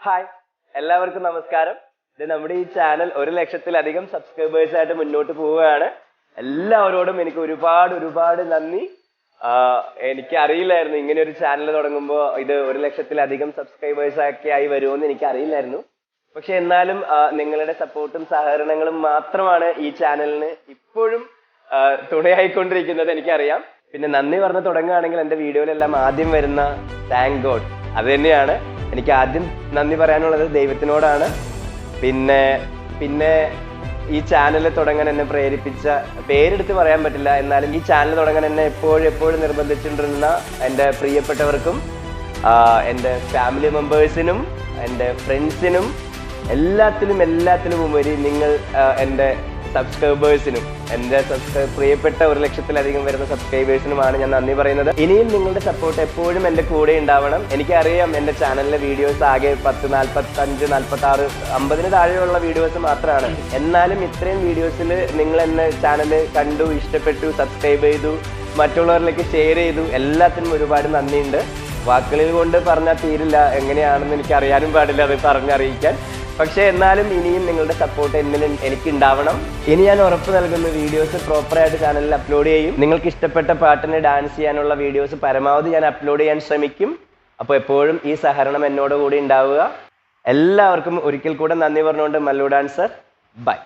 Hi, എല്ലാവർക്കും നമസ്കാരം. ഇത് നമ്മുടെ ഈ ചാനൽ 1,00,000-ലധികം സബ്സ്ക്രൈബേഴ്സ് ആയിട്ട് മുന്നോട്ട് പോവുകയാണ്. എല്ലാവരോടും എനിക്ക് ഒരുപാട് നന്ദി. എനിക്ക് അറിയില്ലായിരുന്നു ഇങ്ങനെ ഒരു ചാനൽ തുടങ്ങുമ്പോൾ ഇത് 1,00,000-ലധികം സബ്സ്ക്രൈബേഴ്സ് ഒക്കെ ആയി വരുമെന്ന് എനിക്ക് അറിയില്ലായിരുന്നു. പക്ഷെ എന്നാലും നിങ്ങളുടെ സപ്പോർട്ടും സഹകരണങ്ങളും മാത്രമാണ് ഈ ചാനലിന് ഇപ്പോഴും തുണയായിക്കൊണ്ടിരിക്കുന്നത് എനിക്കറിയാം. പിന്നെ നന്ദി പറഞ്ഞ് തുടങ്ങുകയാണെങ്കിൽ എൻ്റെ വീഡിയോയിലെല്ലാം ആദ്യം വരുന്ന താങ്ക് ഗോഡ്, അത് തന്നെയാണ്. എനിക്ക് ആദ്യം നന്ദി പറയാനുള്ളത് ദൈവത്തിനോടാണ്. പിന്നെ ഈ ചാനൽ തുടങ്ങാൻ എന്നെ പ്രേരിപ്പിച്ച, പേരെടുത്ത് പറയാൻ പറ്റില്ല, എന്നാലും ഈ ചാനൽ തുടങ്ങാൻ എന്നെ എപ്പോഴും നിർബന്ധിച്ചിട്ടിരുന്ന എൻ്റെ പ്രിയപ്പെട്ടവർക്കും എൻ്റെ ഫാമിലി മെമ്പേഴ്സിനും എൻ്റെ ഫ്രണ്ട്സിനും എല്ലാത്തിലും ഉപരി നിങ്ങൾ എൻ്റെ സബ്സ്ക്രൈബേഴ്സിനും, എൻ്റെ പ്രിയപ്പെട്ട 1,00,000-ലധികം വരുന്ന സബ്സ്ക്രൈബേഴ്സിനുമാണ് ഞാൻ നന്ദി പറയുന്നത്. ഇനിയും നിങ്ങളുടെ സപ്പോർട്ട് എപ്പോഴും എൻ്റെ കൂടെ ഉണ്ടാവണം. എനിക്കറിയാം എൻ്റെ ചാനലിലെ വീഡിയോസ് ആകെ 10, 45, 46, 50 താഴെയുള്ള വീഡിയോസ് മാത്രമാണ്. എന്നാലും ഇത്രയും വീഡിയോസിൽ നിങ്ങൾ എന്നെ ചാനൽ കണ്ടു, ഇഷ്ടപ്പെട്ടു, സബ്സ്ക്രൈബ് ചെയ്തു, മറ്റുള്ളവരിലേക്ക് ഷെയർ ചെയ്തു. എല്ലാത്തിനും ഒരുപാട് നന്ദിയുണ്ട്. വാക്കുകളിൽ കൊണ്ട് പറഞ്ഞാൽ തീരില്ല, എങ്ങനെയാണെന്ന് എനിക്ക് അറിയാനും പാടില്ല അത് പറഞ്ഞറിയിക്കാൻ. പക്ഷെ എന്നാലും ഇനിയും നിങ്ങളുടെ സപ്പോർട്ട് എനിക്ക് ഉണ്ടാവണം. ഇനി ഞാൻ ഉറപ്പ് നൽകുന്ന വീഡിയോസ് പ്രോപ്പറായിട്ട് ചാനലിൽ അപ്ലോഡ് ചെയ്യും. നിങ്ങൾക്ക് ഇഷ്ടപ്പെട്ട പാട്ടിന് ഡാൻസ് ചെയ്യാനുള്ള വീഡിയോസ് പരമാവധി ഞാൻ അപ്ലോഡ് ചെയ്യാൻ ശ്രമിക്കും. അപ്പോൾ എപ്പോഴും ഈ സഹകരണം എന്നോട് കൂടി ഉണ്ടാവുക. എല്ലാവർക്കും ഒരിക്കൽ കൂടെ നന്ദി പറഞ്ഞുകൊണ്ട് മല്ലു ഡാൻസർ, ബൈ.